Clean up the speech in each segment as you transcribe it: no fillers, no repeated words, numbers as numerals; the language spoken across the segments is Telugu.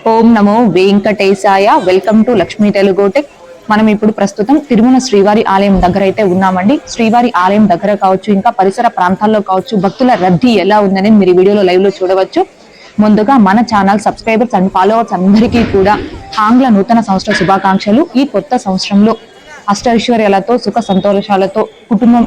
Om Namo Venkatesaya. Welcome to Lakshmi Telugu tech. మనం ఇప్పుడు ప్రస్తుతం తిరుమల శ్రీవారి ఆలయం దగ్గర అయితే ఉన్నామండి. శ్రీవారి ఆలయం దగ్గర కావచ్చు, ఇంకా పరిసర ప్రాంతాల్లో కావచ్చు, భక్తుల రద్దీ ఎలా ఉందని మీరు వీడియోలో లైవ్ లో చూడవచ్చు. ముందుగా మన ఛానల్ సబ్స్క్రైబర్స్ అండ్ ఫాలోవర్స్ అందరికీ కూడా ఆంగ్ల నూతన సంవత్సర శుభాకాంక్షలు. ఈ కొత్త సంవత్సరంలో అష్టైశ్వర్యాలతో సుఖ సంతోషాలతో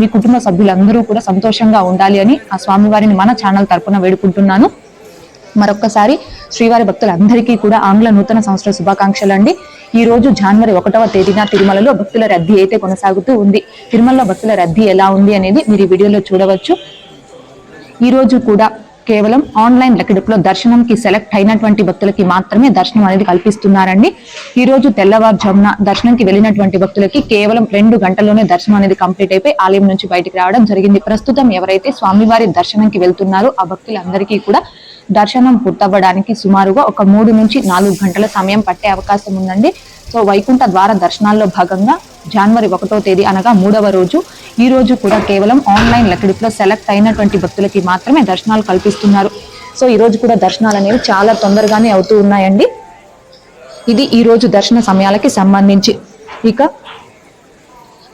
మీ కుటుంబ సభ్యులందరూ కూడా సంతోషంగా ఉండాలి అని ఆ స్వామివారిని మన ఛానల్ తరపున వేడుకుంటున్నాను. మరొక్కసారి శ్రీవారి భక్తులందరికీ కూడా ఆంగ్ల నూతన సంవత్సర శుభాకాంక్షలు అండి. ఈ రోజు జనవరి 1వ తేదీన తిరుమలలో భక్తుల రద్దీ అయితే కొనసాగుతూ ఉంది. తిరుమలలో భక్తుల రద్దీ ఎలా ఉంది అనేది మీరు ఈ వీడియోలో చూడవచ్చు. ఈ రోజు కూడా కేవలం ఆన్లైన్ లెక్కడిపులో దర్శనంకి సెలెక్ట్ అయినటువంటి భక్తులకి మాత్రమే దర్శనం అనేది కల్పిస్తున్నారండి. ఈ రోజు తెల్లవారుజామున దర్శనంకి వెళ్ళినటువంటి భక్తులకి కేవలం 2 గంటల్లోనే దర్శనం అనేది కంప్లీట్ అయిపోయి ఆలయం నుంచి బయటికి రావడం జరిగింది. ప్రస్తుతం ఎవరైతే స్వామివారి దర్శనంకి వెళ్తున్నారో ఆ భక్తులందరికీ కూడా దర్శనం పూర్తవ్వడానికి సుమారుగా ఒక 3 నుంచి 4 గంటల సమయం పట్టే అవకాశం ఉందండి. సో వైకుంఠ ద్వార దర్శనాల్లో భాగంగా జనవరి 1వ తేదీ అనగా 3వ రోజు ఈ రోజు కూడా కేవలం ఆన్లైన్ లెక్కడిపులో సెలెక్ట్ అయినటువంటి భక్తులకి మాత్రమే దర్శనాలు కల్పిస్తున్నారు. సో ఈ రోజు కూడా దర్శనాలు అనేవి చాలా తొందరగానే అవుతూ ఉన్నాయండి. ఇది ఈ రోజు దర్శన సమయాలకి సంబంధించి. ఇక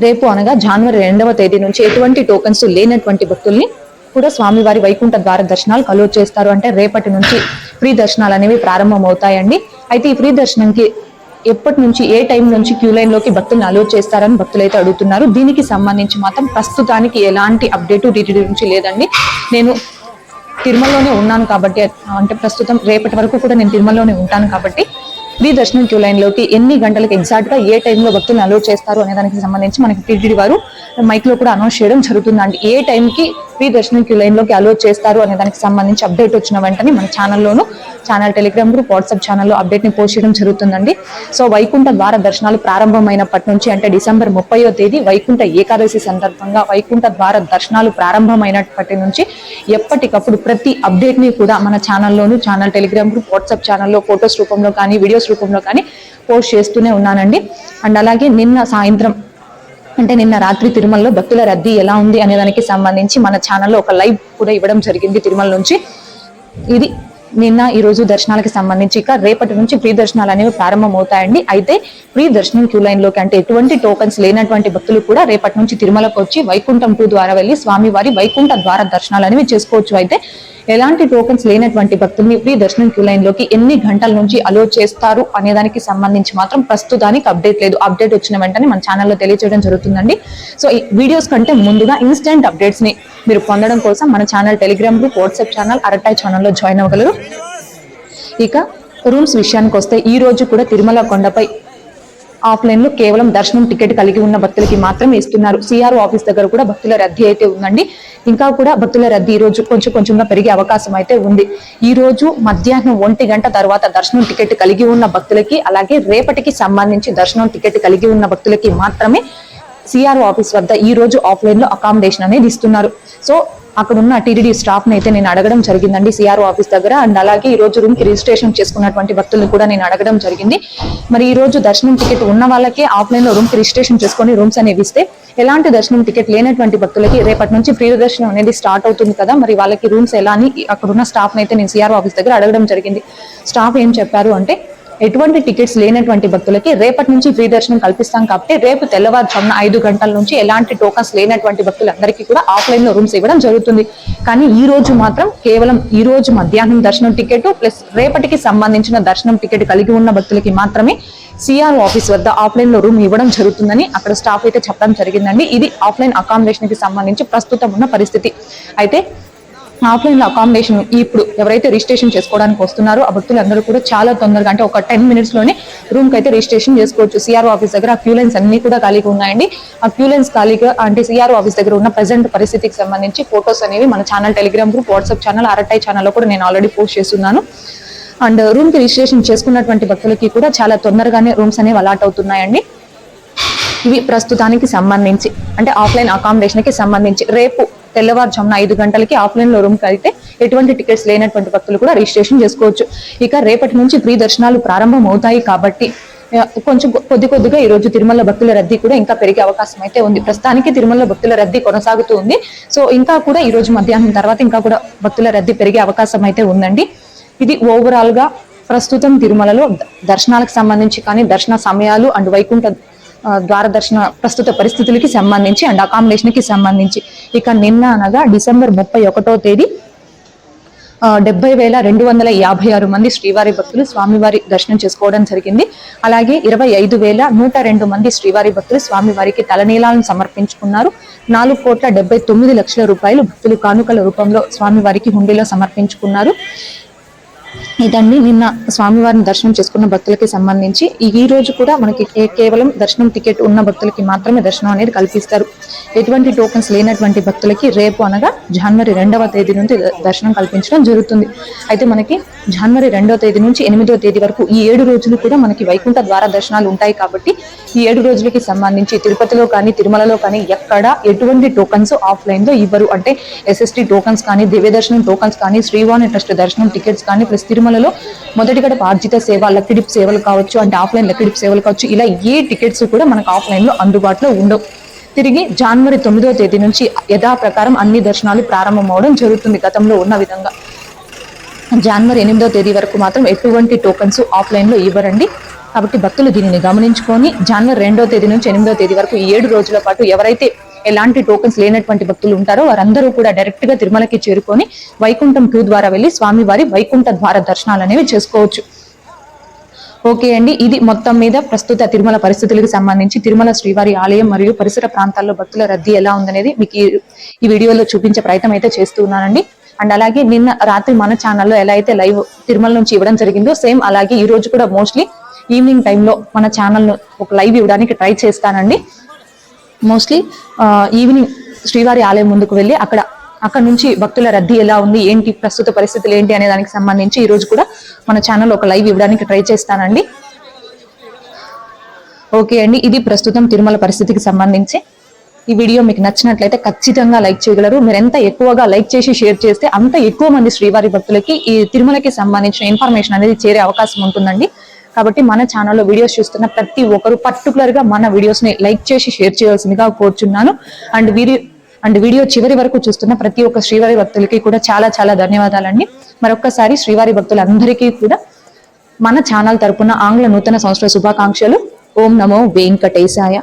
రేపు అనగా జనవరి 2వ తేదీ నుంచి ఎటువంటి టోకన్స్ లేనటువంటి భక్తుల్ని కూడా స్వామివారి వైకుంఠ ద్వార దర్శనాలు అలో చేస్తారు. అంటే రేపటి నుంచి ఫ్రీ దర్శనాలు అనేవి ప్రారంభం అవుతాయండి. అయితే ఈ ఫ్రీ దర్శనంకి ఎప్పటి నుంచి ఏ టైం నుంచి క్యూ లైన్ లోకి భక్తులను అలో చేస్తారని భక్తులు అయితే అడుగుతున్నారు. దీనికి సంబంధించి మాత్రం ప్రస్తుతానికి ఎలాంటి అప్డేట్ టీటీడీ నుంచి లేదండి. నేను తిరుమలలోనే ఉన్నాను కాబట్టి, అంటే ప్రస్తుతం రేపటి వరకు కూడా నేను తిరుమలలోనే ఉంటాను కాబట్టి ఫ్రీ దర్శనం క్యూ లైన్ లోకి ఎన్ని గంటలకు ఎగ్జాక్ట్ గా ఏ టైంలో భక్తులను అలో చేస్తారు అనే దానికి సంబంధించి మనకి టీటీడీ వారు మైక్ లో కూడా అనౌన్స్ చేయడం జరుగుతుందండి. ఏ టైంకి ఫ్రీ దర్శనం క్యూ లైన్ లోకి అలో చేస్తారు అనే దానికి సంబంధించి అప్డేట్ వచ్చిన వెంటనే మన ఛానల్లోను, ఛానల్ టెలిగ్రామ్ గ్రూప్, వాట్సాప్ ఛానల్లో అప్డేట్ ని పోస్ట్ చేయడం జరుగుతుందండి. సో వైకుంఠ ద్వార దర్శనాలు ప్రారంభమైనప్పటి నుంచి అంటే డిసెంబర్ 30వ తేదీ వైకుంఠ ఏకాదశి సందర్భంగా వైకుంఠ ద్వార దర్శనాలు ప్రారంభమైనప్పటి నుంచి ఎప్పటికప్పుడు ప్రతి అప్డేట్ ని కూడా మన ఛానల్లోను, ఛానల్ టెలిగ్రామ్ గ్రూప్, వాట్సాప్ ఛానల్లో ఫొటోస్ రూపంలో కానీ వీడియోస్ రూపంలో కానీ పోస్ట్ చేస్తూనే ఉన్నానండి. అండ్ అలాగే నిన్న సాయంత్రం అంటే నిన్న రాత్రి తిరుమలలో భక్తుల రద్దీ ఎలా ఉంది అనే దానికి సంబంధించి మన ఛానల్లో ఒక లైవ్ కూడా ఇవ్వడం జరిగింది తిరుమల నుంచి. ఇది నిన్న ఈ రోజు దర్శనాలకి సంబంధించి. ఇక రేపటి నుంచి ఫ్రీ దర్శనాలు అనేవి ప్రారంభం అవుతాయండి. అయితే ఫ్రీ దర్శనం క్యూ లైన్ లోకి అంటే ఎటువంటి టోకన్స్ లేనటువంటి భక్తులు కూడా రేపటి నుంచి తిరుమలకు వచ్చి వైకుంఠం 2 ద్వారా వెళ్లి స్వామివారి వైకుంఠ ద్వార దర్శనాలు అనేవి చేసుకోవచ్చు. అయితే ఎలాంటి టోకన్స్ లేనటువంటి భక్తుల్ని ఫ్రీ దర్శనం క్యూ లైన్ లోకి ఎన్ని గంటల నుంచి అలో చేస్తారు అనే దానికి సంబంధించి మాత్రం ప్రస్తుతానికి అప్డేట్ లేదు. అప్డేట్ వచ్చిన వెంటనే మన ఛానల్లో తెలియజేయడం జరుగుతుందండి. సో ఈ వీడియోస్ కంటే ముందుగా ఇన్స్టెంట్ అప్డేట్స్ ని మీరు పొందడం కోసం మన channel Telegram group, WhatsApp channel, Arattai ఛానల్లో జాయిన్ అవ్వగలరు. ఇక రూమ్స్ విషయానికి వస్తే ఈ రోజు కూడా తిరుమల కొండపై ఆఫ్లైన్ లో కేవలం దర్శనం టికెట్ కలిగి ఉన్న భక్తులకి మాత్రమే ఇస్తున్నారు. సిఆర్ఓ ఆఫీస్ దగ్గర కూడా భక్తుల రద్దీ అయితే ఉందండి. ఇంకా కూడా భక్తుల రద్దీ ఈ రోజు కొంచెంగా పెరిగే అవకాశం అయితే ఉంది. ఈ రోజు మధ్యాహ్నం 1 గంట తర్వాత దర్శనం టికెట్ కలిగి ఉన్న భక్తులకి, అలాగే రేపటికి సంబంధించి దర్శనం టికెట్ కలిగి ఉన్న భక్తులకి మాత్రమే సిఆర్ఓ ఆఫీస్ వద్ద ఈ రోజు ఆఫ్లైన్ లో అకామిడేషన్ అనేది ఇస్తున్నారు. సో అక్కడ ఉన్న టీటీడీ స్టాఫ్ ని అయితే నేను అడగడం జరిగిందండి సిఆర్ఓ ఆఫీస్ దగ్గర. అండ్ అలాగే ఈ రోజు రూమ్ కి రిజిస్ట్రేషన్ చేసుకున్నటువంటి భక్తులను కూడా నేను అడగడం జరిగింది. మరి ఈ రోజు దర్శనం టికెట్ ఉన్న వాళ్ళకే ఆఫ్లైన్ లో రూమ్ కి రిజిస్ట్రేషన్ చేసుకొని రూమ్స్ అనేవి ఇస్తే, ఎలాంటి దర్శనం టికెట్ లేనటువంటి భక్తులకి రేపటి నుంచి ఫ్రీ దర్శనం అనేది స్టార్ట్ అవుతుంది కదా, మరి వాళ్ళకి రూమ్స్ ఎలా అని అక్కడ ఉన్న స్టాఫ్ ని అయితే నేను సిఆర్ఓ ఆఫీస్ దగ్గర అడగడం జరిగింది. స్టాఫ్ ఏం చెప్పారు అంటే, ఎటువంటి టికెట్స్ లేనటువంటి భక్తులకి రేపటి నుంచి ఫ్రీ దర్శనం కల్పిస్తాం కాబట్టి రేపు తెల్లవారుజామున 5 గంటల నుంచి ఎలాంటి టోకన్స్ లేనటువంటి భక్తులందరికీ కూడా ఆఫ్లైన్ లో రూమ్స్ ఇవ్వడం జరుగుతుంది. కానీ ఈ రోజు మాత్రం కేవలం ఈ రోజు మధ్యాహ్నం దర్శనం టికెట్ ప్లస్ రేపటికి సంబంధించిన దర్శనం టికెట్ కలిగి ఉన్న భక్తులకి మాత్రమే సిఆర్ఓ ఆఫీస్ వద్ద ఆఫ్లైన్ లో రూమ్ ఇవ్వడం జరుగుతుందని అక్కడ స్టాఫ్ అయితే చెప్పడం జరిగిందండి. ఇది ఆఫ్లైన్ అకామిడేషన్ కి సంబంధించి ప్రస్తుతం ఉన్న పరిస్థితి. అయితే ఆఫ్లైన్ లో అకామిడేషన్ ఇప్పుడు ఎవరైతే రిజిస్ట్రేషన్ చేసుకోవడానికి వస్తున్నారో ఆ భక్తులందరూ కూడా చాలా తొందరగా అంటే ఒక 10 minutes లోనే రూమ్ కి అయితే రిజిస్ట్రేషన్ చేసుకోవచ్చు. సిఆర్ఓ ఆఫీస్ దగ్గర ఆ క్యూ లైన్స్ అన్ని కూడా ఖాళీగా ఉన్నాయండి. ఆ క్యూ లైన్స్ ఖాళీగా అంటే సిఆర్ఓ ఆఫీస్ దగ్గర ఉన్న ప్రెసెంట్ పరిస్థితికి సంబంధించి ఫోటోస్ అనేవి మన channel Telegram group, WhatsApp channel, Arattai ఛానల్లో కూడా నేను ఆల్రెడీ పోస్ట్ చేస్తున్నాను. అండ్ రూమ్ కి రిజిస్ట్రేషన్ చేసుకున్నటువంటి భక్తులకి కూడా చాలా తొందరగానే రూమ్స్ అనేవి అలాట్ అవుతున్నాయండి. ఇవి ప్రస్తుతానికి సంబంధించి అంటే ఆఫ్లైన్ అకామిడేషన్ కి సంబంధించి. రేపు తెల్లవారుజామున 5 గంటలకి ఆఫ్లైన్ లో రూమ్ కి అయితే ఎటువంటి టికెట్స్ లేనటువంటి భక్తులు కూడా రిజిస్ట్రేషన్ చేసుకోవచ్చు. ఇక రేపటి నుంచి ఫ్రీ దర్శనాలు ప్రారంభం అవుతాయి కాబట్టి కొంచెం కొద్దిగా ఈ రోజు తిరుమల భక్తుల రద్దీ కూడా ఇంకా పెరిగే అవకాశం అయితే ఉంది. ప్రస్తుతానికి తిరుమల భక్తుల రద్దీ కొనసాగుతూ ఉంది. సో ఇంకా కూడా ఈ రోజు మధ్యాహ్నం తర్వాత ఇంకా కూడా భక్తుల రద్దీ పెరిగే అవకాశం అయితే ఉందండి. ఇది ఓవరాల్ గా ప్రస్తుతం తిరుమలలో దర్శనాలకు సంబంధించి కానీ దర్శన సమయాలు అండ్ వైకుంఠ ద్వార దర్శన ప్రస్తుత పరిస్థితులకి సంబంధించి అండ్ అకామిడేషన్ కి సంబంధించి ఇక నిన్న అనగా డిసెంబర్ 31వ తేదీ 70,256 మంది శ్రీవారి భక్తులు స్వామివారి దర్శనం చేసుకోవడం జరిగింది. అలాగే 25,102 మంది శ్రీవారి భక్తులు స్వామివారికి తలనీలాలను సమర్పించుకున్నారు. 4,79,00,000 రూపాయలు భక్తులు కానుకల రూపంలో స్వామివారికి హుండీలో సమర్పించుకున్నారు. ఇదండి నిన్న స్వామివారిని దర్శనం చేసుకున్న భక్తులకి సంబంధించి. ఈ రోజు కూడా మనకి కేవలం దర్శనం టికెట్ ఉన్న భక్తులకి మాత్రమే దర్శనం అనేది కల్పిస్తారు. ఎటువంటి టోకన్స్ లేనటువంటి భక్తులకి రేపు అనగా జనవరి 2వ తేదీ నుంచి దర్శనం కల్పించడం జరుగుతుంది. అయితే మనకి జనవరి 2వ తేదీ నుంచి 8వ తేదీ వరకు ఈ 7 రోజులు కూడా మనకి వైకుంఠ ద్వార దర్శనాలు ఉంటాయి. కాబట్టి ఈ 7 రోజులకి సంబంధించి తిరుపతిలో కానీ తిరుమలలో కానీ ఎక్కడ ఎటువంటి టోకన్స్ ఆఫ్లైన్ లో ఇవ్వరు. అంటే SST టోకన్స్ కానీ దివ్య దర్శనం టోకన్స్ కానీ శ్రీవాణి ట్రస్ట్ దర్శనం టికెట్స్ కానీ ప్లస్ తిరుమలలో మొదటి గడప ఆర్జిత సేవ లక్కీ డిప్ సేవలు కావచ్చు, అంటే ఆఫ్లైన్ లక్కీ డిప్ సేవలు కావచ్చు, ఇలా ఏ టికెట్స్ కూడా మనకు ఆఫ్లైన్ లో అందుబాటులో ఉండవు. తిరిగి జనవరి 9వ తేదీ నుంచి యథాప్రకారం అన్ని దర్శనాలు ప్రారంభం అవడం జరుగుతుంది. గతంలో ఉన్న విధంగా జనవరి 8వ తేదీ వరకు మాత్రం ఎటువంటి టోకన్స్ ఆఫ్లైన్ లో ఇవ్వరండి. కాబట్టి భక్తులు దీనిని గమనించుకొని జనవరి 2వ తేదీ నుంచి 8వ తేదీ వరకు ఈ 7 రోజుల పాటు ఎవరైతే ఎలాంటి టోకన్స్ లేనటువంటి భక్తులు ఉంటారో వారందరూ కూడా డైరెక్ట్ గా తిరుమలకి చేరుకొని వైకుంఠం 2 ద్వారా వెళ్లి స్వామివారి వైకుంఠ ద్వార దర్శనాలు అనేవి చేసుకోవచ్చు. ఓకే అండి, ఇది మొత్తం మీద ప్రస్తుత తిరుమల పరిస్థితులకు సంబంధించి తిరుమల శ్రీవారి ఆలయం మరియు పరిసర ప్రాంతాల్లో భక్తుల రద్దీ ఎలా ఉందనేది మీకు ఈ వీడియోలో చూపించే ప్రయత్నం అయితే చేస్తున్నానండి. అండ్ అలాగే నిన్న రాత్రి మన ఛానల్లో ఎలా అయితే లైవ్ తిరుమల నుంచి ఇవ్వడం జరిగిందో సేమ్ అలాగే ఈ రోజు కూడా మోస్ట్లీ ఈవినింగ్ టైంలో మన ఛానల్ ఒక లైవ్ ఇవ్వడానికి ట్రై చేస్తానండి. మోస్ట్లీ ఈవినింగ్ శ్రీవారి ఆలయం ముందుకు వెళ్ళి అక్కడ నుంచి భక్తుల రద్దీ ఎలా ఉంది, ఏంటి ప్రస్తుత పరిస్థితులు ఏంటి అనే దానికి సంబంధించి ఈ రోజు కూడా మన ఛానల్ ఒక లైవ్ ఇవ్వడానికి ట్రై చేస్తానండి. ఓకే అండి, ఇది ప్రస్తుతం తిరుమల పరిస్థితికి సంబంధించి. ఈ వీడియో మీకు నచ్చినట్లయితే ఖచ్చితంగా లైక్ చేయగలరు. మీరు ఎంత ఎక్కువగా లైక్ చేసి షేర్ చేస్తే అంత ఎక్కువ మంది శ్రీవారి భక్తులకి ఈ తిరుమలకి సంబంధించిన ఇన్ఫర్మేషన్ అనేది చేరే అవకాశం ఉంటుందండి. కాబట్టి మన ఛానల్లో వీడియోస్ చూస్తున్న ప్రతి ఒక్కరు పర్టికులర్ గా మన వీడియోస్ ని లైక్ చేసి షేర్ చేయాల్సిందిగా కోరుచున్నాను. అండ్ వీడియో చివరి వరకు చూస్తున్న ప్రతి ఒక్క శ్రీవారి భక్తులకి కూడా చాలా చాలా ధన్యవాదాలండి. మరొక్కసారి శ్రీవారి భక్తులందరికీ కూడా మన ఛానల్ తరపున ఆంగ్ల నూతన సంవత్సర శుభాకాంక్షలు. ఓం నమో వెంకటేశాయ.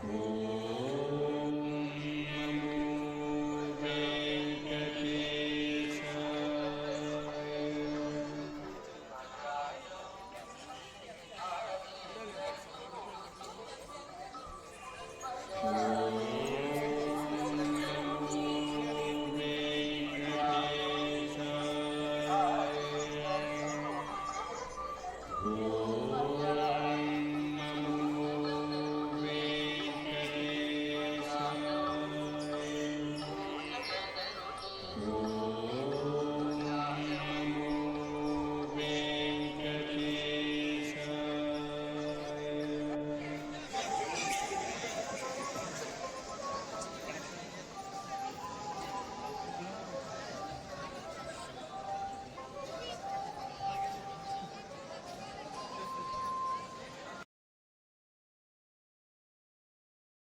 Oh.